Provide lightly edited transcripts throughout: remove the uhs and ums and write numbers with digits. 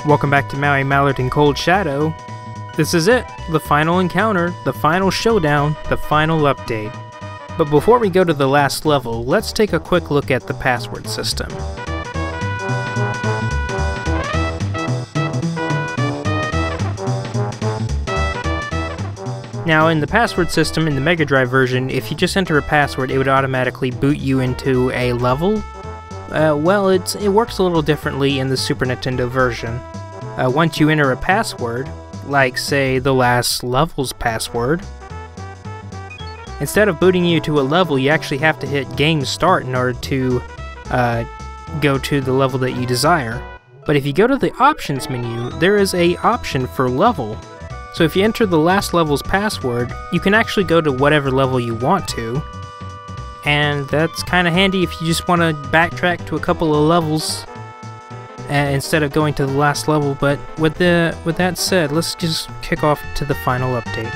Welcome back to Maui, Mallard, and Cold Shadow. This is it, the final encounter, the final showdown, the final update. But before we go to the last level, let's take a quick look at the password system. Now, in the password system in the Mega Drive version, if you just enter a password, it would automatically boot you into a level. Well, it works a little differently in the Super Nintendo version. Once you enter a password, like say the last level's password, instead of booting you to a level, you actually have to hit Game Start in order to go to the level that you desire. But if you go to the Options menu, there is an option for level. So if you enter the last level's password, you can actually go to whatever level you want to. And that's kind of handy if you just want to backtrack to a couple of levels instead of going to the last level. But with that said, let's just kick off to the final update.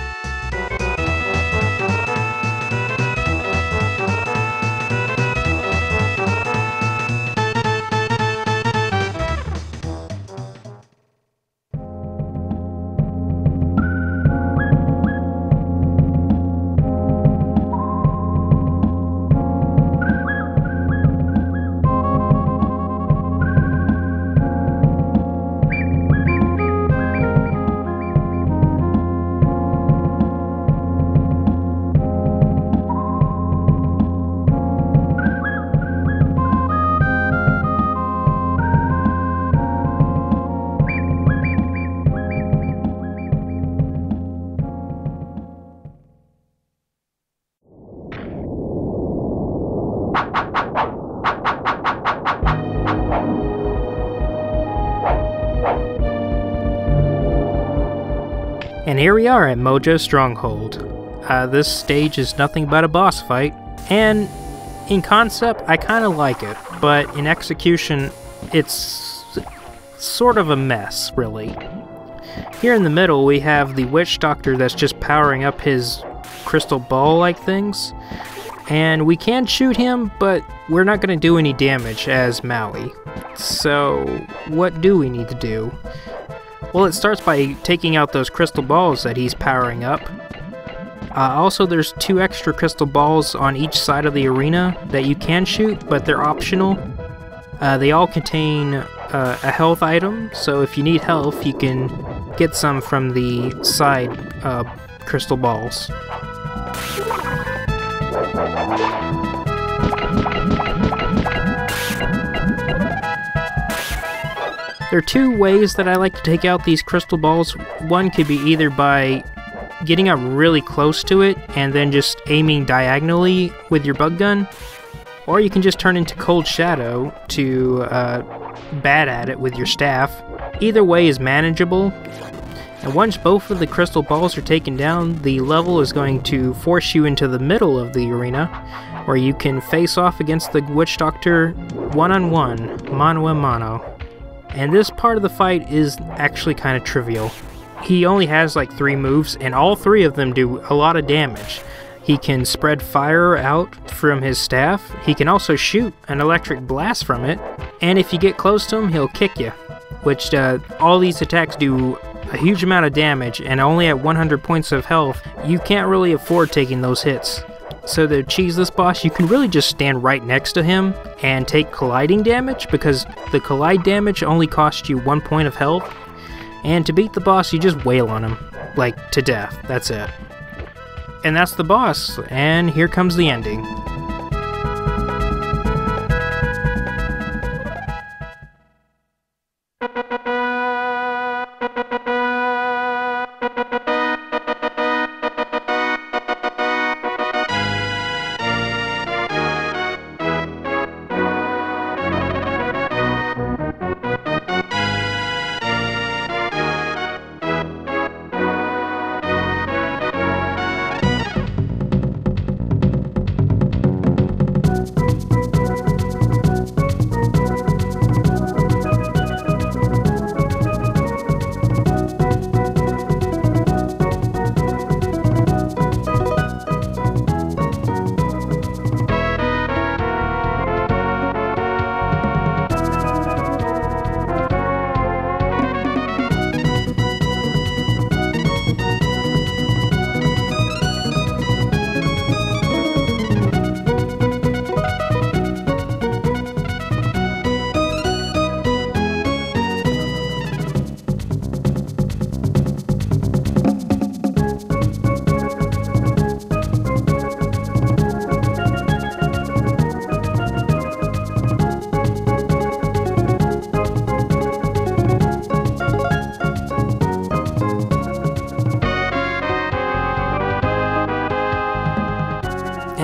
And here we are at Mojo Stronghold. This stage is nothing but a boss fight, and in concept, I kind of like it, but in execution, it's sort of a mess, really. Here in the middle, we have the Witch Doctor that's just powering up his crystal ball-like things, and we can shoot him, but we're not going to do any damage as Maui. So, what do we need to do? Well, it starts by taking out those crystal balls that he's powering up. Also, there's 2 extra crystal balls on each side of the arena that you can shoot, but they're optional. They all contain a health item, so if you need health, you can get some from the side crystal balls. There are 2 ways that I like to take out these crystal balls. One could be either by getting up really close to it and then just aiming diagonally with your bug gun, or you can just turn into Cold Shadow to bat at it with your staff. Either way is manageable, and once both of the crystal balls are taken down, the level is going to force you into the middle of the arena, where you can face off against the Witch Doctor one-on-one, mano-a-mano. And this part of the fight is actually kind of trivial. He only has like 3 moves, and all 3 of them do a lot of damage. He can spread fire out from his staff, he can also shoot an electric blast from it, and if you get close to him, he'll kick you. Which, all these attacks do a huge amount of damage, and only at 100 points of health, you can't really afford taking those hits. So to cheese this boss, you can really just stand right next to him and take colliding damage, because the collide damage only costs you 1 point of health. And to beat the boss, you just wail on him, like to death. That's it. And that's the boss, and here comes the ending.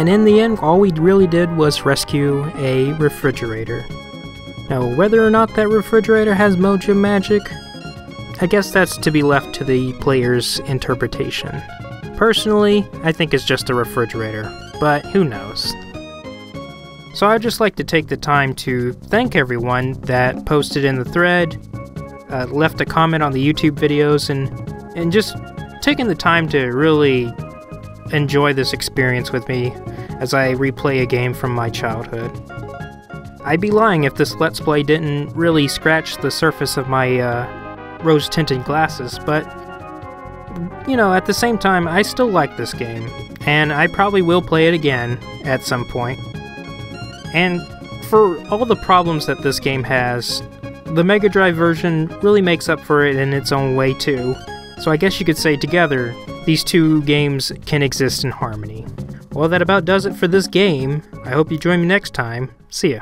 and in the end, all we really did was rescue a refrigerator. Now, whether or not that refrigerator has mojo magic, I guess that's to be left to the player's interpretation. Personally, I think it's just a refrigerator, but who knows. So I'd just like to take the time to thank everyone that posted in the thread, left a comment on the YouTube videos, and just taking the time to really enjoy this experience with me as I replay a game from my childhood. I'd be lying if this Let's Play didn't really scratch the surface of my rose-tinted glasses, but, you know, at the same time, I still like this game, and I probably will play it again at some point. And for all the problems that this game has, the Mega Drive version really makes up for it in its own way too. So I guess you could say together, these two games can exist in harmony. Well, that about does it for this game. I hope you join me next time. See ya.